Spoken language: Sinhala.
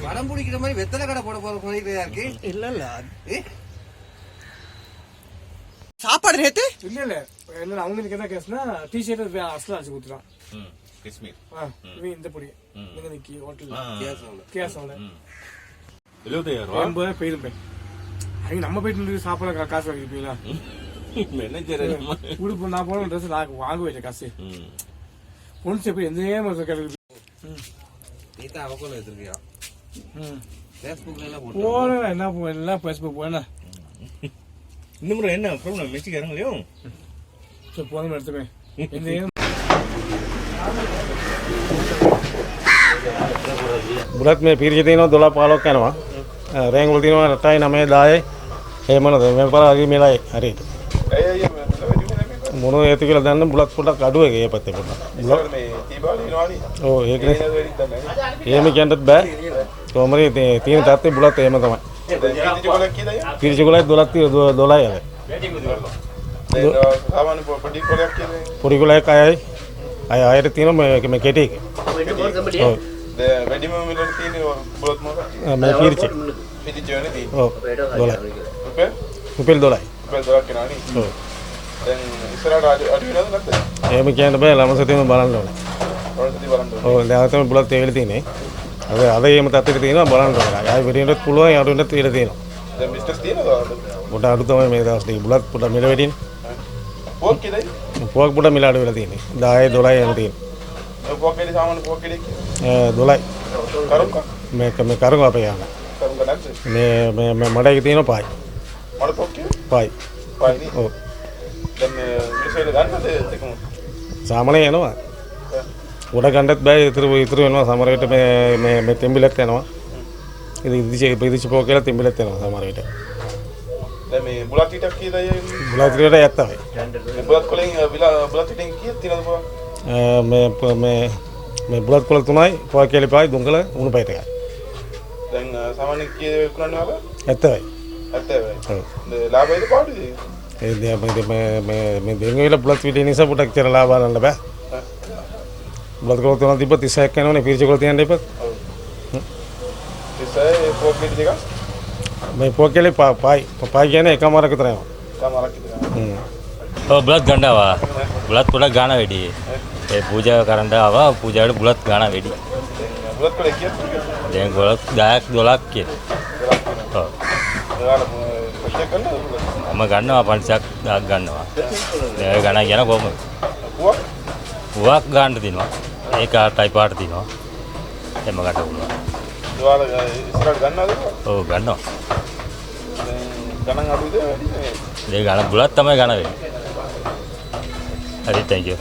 படம் பிடிக்கிற மாதிரி வெத்தலை கடை போட போற இருக்கு. இல்ல இல்ல சாப்பாடு ரேட்டு இல்ல இல்ல என்ன அவங்களுக்கு என்ன கேஸ்னா டி-ஷர்ட் அஸ்லாம் அடிச்சு கொடுத்துறான். காஷ்மீர் இவன் இந்த பொடி நீங்க நிக்கி ஹோட்டல்ல கேஸோட 75000 80 போயிருப்பேன். அவங்க நம்ம போயிட்டு சாப்பாடு காசு வாங்கிப்பீங்களா? மேனேஜர் உடுப்பு நான் போன ட்ரெஸ் நான் வாங்க வைக்க காசு பொண்ணு செப்பி எந்த கிடையாது. நீதான் அவக்குள்ள வச்சிருக்கியா? ஃபேஸ்புக்ல எல்லாம் போன என்ன எல்லாம் ஃபேஸ்புக் போனா இந்த முறை என்ன ப்ராப்ளம் மெச்சிக்காரங்களையோ போன எடுத்துமே இந்த බුලත් මේ පීරිය තියෙනවා 12 15ක් යනවා. රේන්ගුල තියෙනවා 8යි 9යි 10යි. එහෙම නේද? මේ පාර අගේ මෙලයි හරියට. මොන හේතු කියලා දන්න බුලත් පොඩක් අඩු එකේ ඒ පැත්තේ පොඩක්. බුලත් මේ තීබාලි වෙනවානේ. ඔව් ඒකනේ. එහෙම කියන්නත් බෑ. කොහමරි තියෙන තාත්තේ බුලත් එහෙම තමයි. පීරිය කොලක් 12යි අර. සාමාන්‍ය පොඩි කොලයක් කියන්නේ. පොඩි කොලයක් අයයි. අයට තියෙනවා මේ කෙටි එක. ඔව්. වැඩිම මිලට තියෙන බුලත් මොකක්ද? මේ පීරිය. පීරිය වෙන්නේ තියෙන්නේ. ඔව්. 12යි. රුපියල් 12යි. රුපියල් 12ක් කියනවනේ. ඔව්. දැන් ඉස්සරහට අඩු වෙනවද නැත්ද? එහෙම කියන්න බෑ ළමසතියම බලන්න ඕනේ. ළමසතිය බලන්න ඕනේ. ඔව් දැන් තමයි බුලත් ඒකල තියෙන්නේ. අද එහෙම තත්ත්වෙට තියෙනවා බලන්න ඕනේ. ආයෙ වෙරියටත් පුළුවන් අඩු වෙනත් ඉඩ තියෙනවා. දැන් බිස්නස් තියෙනවද? පොඩ අඩු තමයි මේ දවස් ටික බුලත් පොඩ මිල වැඩිනේ. පොක් කීයද? පොක් පොඩ මිල අඩු වෙලා තියෙන්නේ. 10 12 යන තියෙන්නේ. පොක් කීයද සාමාන්‍ය පොක් කීයද? 12යි. කරුංග මේ කරුංග අපේ යන. කරුංග නැද්ද? මේ මඩේ තියෙනවා 5යි. මඩ පොක් කීයද? 5යි. 5යි. ඔව්. දැන් මේ මිනිස්සුන්ට ගන්නද දෙකම? සාමාන්‍ය යනවා. උඩ ගන්නත් බෑ ඉතුරු වෙනවා සමහර විට මේ තෙම්බිලත් යනවා. ඉතින් ඉදිචි පොක් කියලා තෙම්බිලත් යනවා සමහර විට. දැන් මේ බුලත් ටිකක් කීයද? බුලත් ටිකට 70යි. බුලත් කොලෙන් බුලත් ටිකෙන් කීයද තියෙනවද බලන්න? මේ බුලත් කොල 3යි, පොය කියලා 5යි, දුංගල උණු පය ටිකයි. දැන් සාමාන්‍ය කීයද විකුණන්නේ ඔබ? 70යි. 70යි. ඔව්. ලාභයද පාඩුද? ඒ මේ දෙංගෙල බුලත් විදිහේ නිසා පොඩක් චර ලාභ ගන්න බෑ. බුලත් කොල 3 තිබ්බ 36ක් යනවනේ පීරිය කොල තියන්න එපා. ඔව්. 36 පොක් දෙක මේ පොක් කියලා 5යි. 5යි කියන්නේ එකමාරක විතර යනවා. එකමාරක් විතර. ඔව් බුලත් ගන්නවා. බුලත් පොඩක් ගන්න වැඩි. ඒ පූජා කරන්න ආවා පූජාවට බුලත් ගන්න වැඩි. බුලත් කොලේ කීයද? දැන් බුලත් 10ක් 12ක් කියන. ඔව්. මම ගන්නවා 50ක් 10ක් ගන්නවා. ඒ ගණන් කියන කොහොමද? පුවක් ගන්න දිනවා. ඒක ටයිප් පාට දිනවා. එම ගන්න පුළුවන්. ඒවාල ඉස්සරහට ගන්නවද? ඔව් ගන්නවා. ගණන් අඩුද වැඩිද? ඒ ගණන් බුලත් තමයි ගන්න වෙන්නේ. හරි thank you.